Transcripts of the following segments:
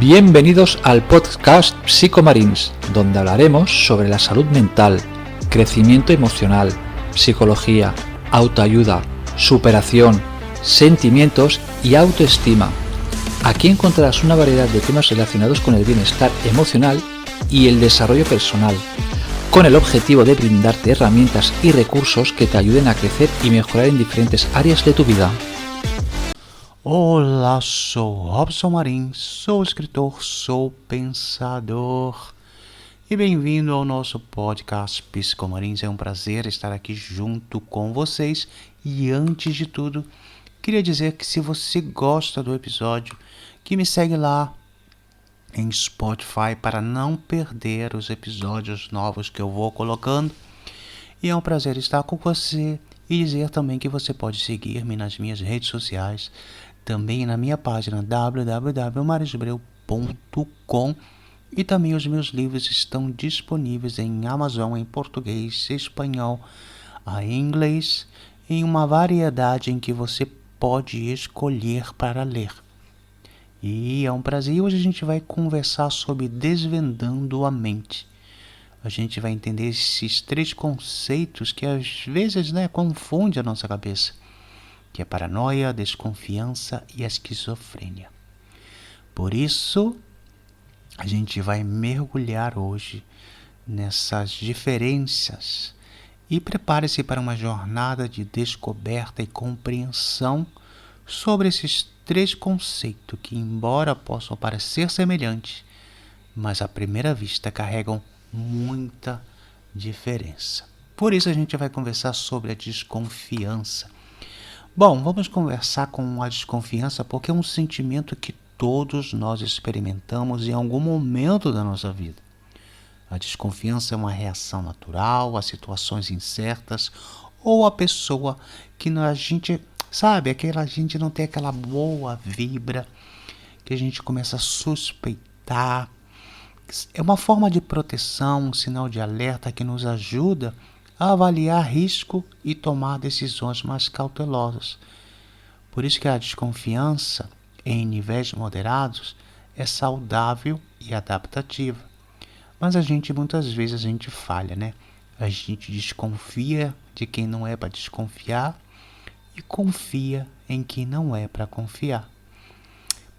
Bienvenidos al podcast Psicomarines, donde hablaremos sobre la salud mental, crecimiento emocional, psicología, autoayuda, superación, sentimientos y autoestima. Aquí encontrarás una variedad de temas relacionados con el bienestar emocional y el desarrollo personal, con el objetivo de brindarte herramientas y recursos que te ayuden a crecer y mejorar en diferentes áreas de tu vida. Olá, sou Robson Marins, sou escritor, sou pensador e bem-vindo ao nosso podcast Psicomarins. É um prazer estar aqui junto com vocês e antes de tudo, queria dizer que se você gosta do episódio, que me segue lá em Spotify para não perder os episódios novos que eu vou colocando. E é um prazer estar com você e dizer também que você pode seguir-me nas minhas redes sociais, também na minha página www.marisbreu.com, e também os meus livros estão disponíveis em Amazon em português, espanhol, em inglês, em uma variedade em que você pode escolher para ler. E é um prazer. E hoje a gente vai conversar sobre desvendando a mente. A gente vai entender esses 3 conceitos que às vezes confunde a nossa cabeça, que é paranoia, desconfiança e a esquizofrênia. Por isso, a gente vai mergulhar hoje nessas diferenças e prepare-se para uma jornada de descoberta e compreensão sobre esses 3 conceitos que, embora possam parecer semelhantes, mas à primeira vista carregam muita diferença. Por isso a gente vai conversar sobre a desconfiança. Bom, vamos conversar com a desconfiança porque é um sentimento que todos nós experimentamos em algum momento da nossa vida. A desconfiança é uma reação natural a situações incertas ou a pessoa que a gente a gente não tem aquela boa vibra, que a gente começa a suspeitar. É uma forma de proteção, um sinal de alerta que nos ajuda a avaliar risco e tomar decisões mais cautelosas. Por isso que a desconfiança, em níveis moderados, é saudável e adaptativa. Mas muitas vezes a gente falha, A gente desconfia de quem não é para desconfiar e confia em quem não é para confiar.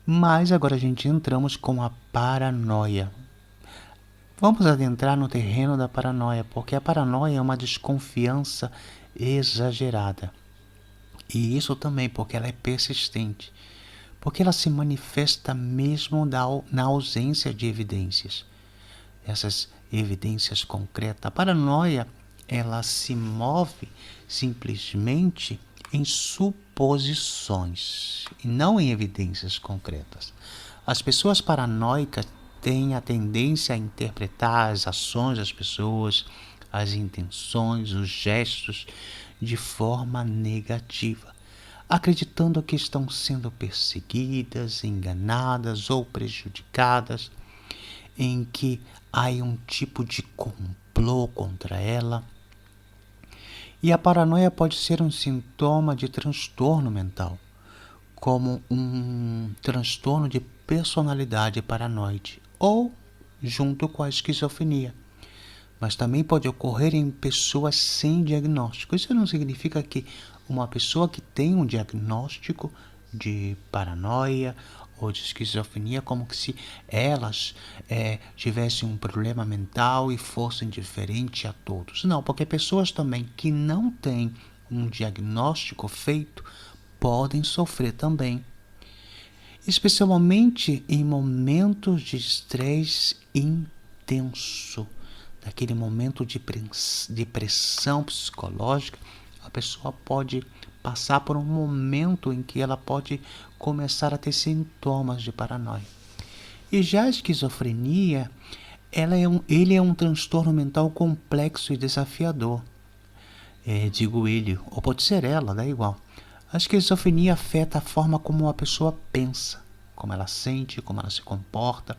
Mas agora entramos com a paranoia. Vamos adentrar no terreno da paranoia, porque a paranoia é uma desconfiança exagerada. E isso também porque ela é persistente, porque ela se manifesta mesmo na ausência de evidências. Essas evidências concretas. A paranoia, ela se move simplesmente em suposições e não em evidências concretas. As pessoas paranoicas têm a tendência a interpretar as ações das pessoas, as intenções, os gestos de forma negativa, acreditando que estão sendo perseguidas, enganadas ou prejudicadas, em que há um tipo de complô contra ela. E a paranoia pode ser um sintoma de transtorno mental, como um transtorno de personalidade paranoide, ou junto com a esquizofrenia. Mas também pode ocorrer em pessoas sem diagnóstico. Isso não significa que uma pessoa que tem um diagnóstico de paranoia ou de esquizofrenia, como que se elas tivessem um problema mental e fossem diferentes a todos. Não, porque pessoas também que não têm um diagnóstico feito podem sofrer também, especialmente em momentos de estresse intenso, naquele momento de pressão psicológica. A pessoa pode passar por um momento em que ela pode começar a ter sintomas de paranoia. E já a esquizofrenia, ele é um transtorno mental complexo e desafiador. Digo ele, ou pode ser ela, dá igual. A esquizofrenia afeta a forma como a pessoa pensa, como ela sente, como ela se comporta,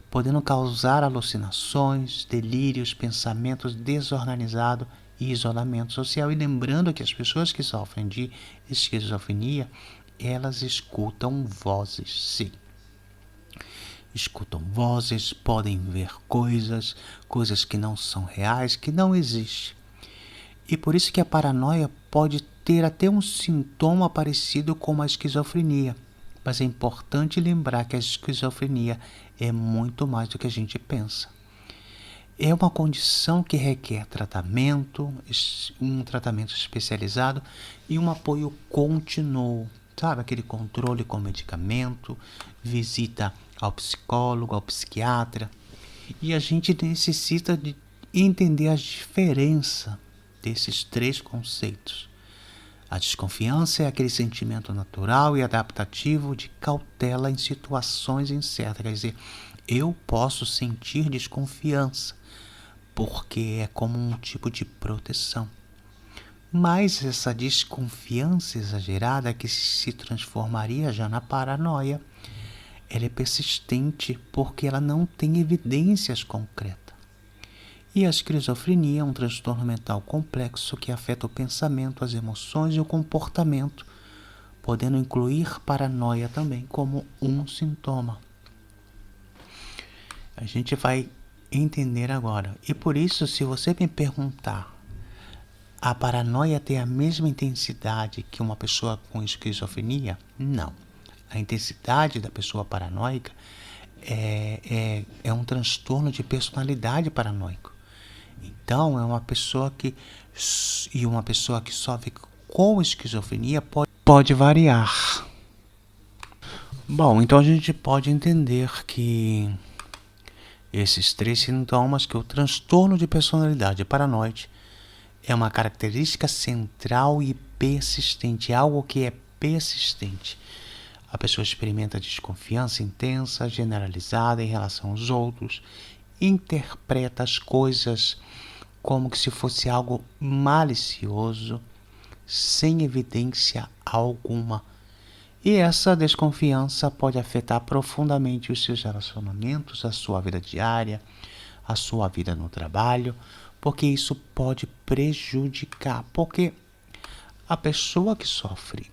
podendo causar alucinações, delírios, pensamentos desorganizados e isolamento social. E lembrando que as pessoas que sofrem de esquizofrenia, elas escutam vozes, sim. escutam vozes, podem ver coisas que não são reais, que não existem. E por isso que a paranoia pode ter até um sintoma parecido com a esquizofrenia. Mas é importante lembrar que a esquizofrenia é muito mais do que a gente pensa. É uma condição que requer tratamento, um tratamento especializado e um apoio contínuo. Sabe, aquele controle com medicamento, visita ao psicólogo, ao psiquiatra. E a gente necessita de entender a diferença desses três conceitos. A desconfiança é aquele sentimento natural e adaptativo de cautela em situações incertas. Quer dizer, eu posso sentir desconfiança, porque é como um tipo de proteção. Mas essa desconfiança exagerada, que se transformaria já na paranoia, ela é persistente porque ela não tem evidências concretas. E a esquizofrenia é um transtorno mental complexo que afeta o pensamento, as emoções e o comportamento, podendo incluir paranoia também como um sintoma. A gente vai entender agora. E por isso, se você me perguntar, a paranoia tem a mesma intensidade que uma pessoa com esquizofrenia? Não. A intensidade da pessoa paranoica é um transtorno de personalidade paranoico. Então, uma pessoa que sofre com esquizofrenia pode variar. Bom, então a gente pode entender que esses três sintomas, que o transtorno de personalidade paranoide é uma característica central e persistente, algo que é persistente. A pessoa experimenta desconfiança intensa, generalizada em relação aos outros, interpreta as coisas como que se fosse algo malicioso, sem evidência alguma. E essa desconfiança pode afetar profundamente os seus relacionamentos, a sua vida diária, a sua vida no trabalho, porque isso pode prejudicar. Porque a pessoa que sofre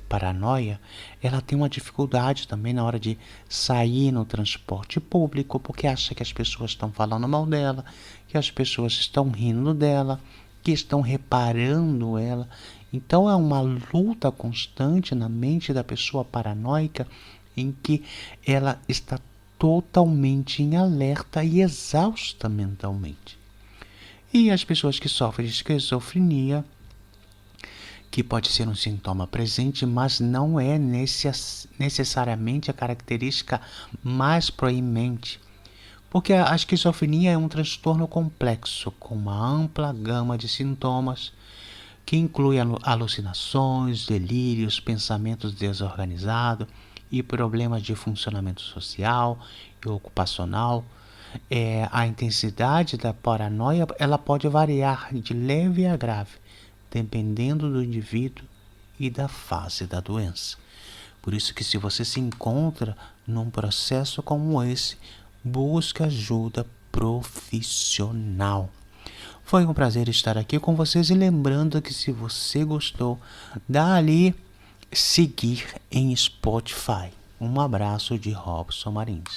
paranoia, ela tem uma dificuldade também na hora de sair no transporte público, porque acha que as pessoas estão falando mal dela, que as pessoas estão rindo dela, que estão reparando ela. Então é uma luta constante na mente da pessoa paranoica, em que ela está totalmente em alerta e exausta mentalmente. E as pessoas que sofrem de esquizofrenia, que pode ser um sintoma presente, mas não é necessariamente a característica mais proeminente, porque a esquizofrenia é um transtorno complexo, com uma ampla gama de sintomas, que inclui alucinações, delírios, pensamentos desorganizados e problemas de funcionamento social e ocupacional. A intensidade da paranoia ela pode variar de leve a grave, dependendo do indivíduo e da fase da doença. Por isso que, se você se encontra num processo como esse, busque ajuda profissional. Foi um prazer estar aqui com vocês, e lembrando que, se você gostou, dá ali seguir em Spotify. Um abraço de Robson Marins.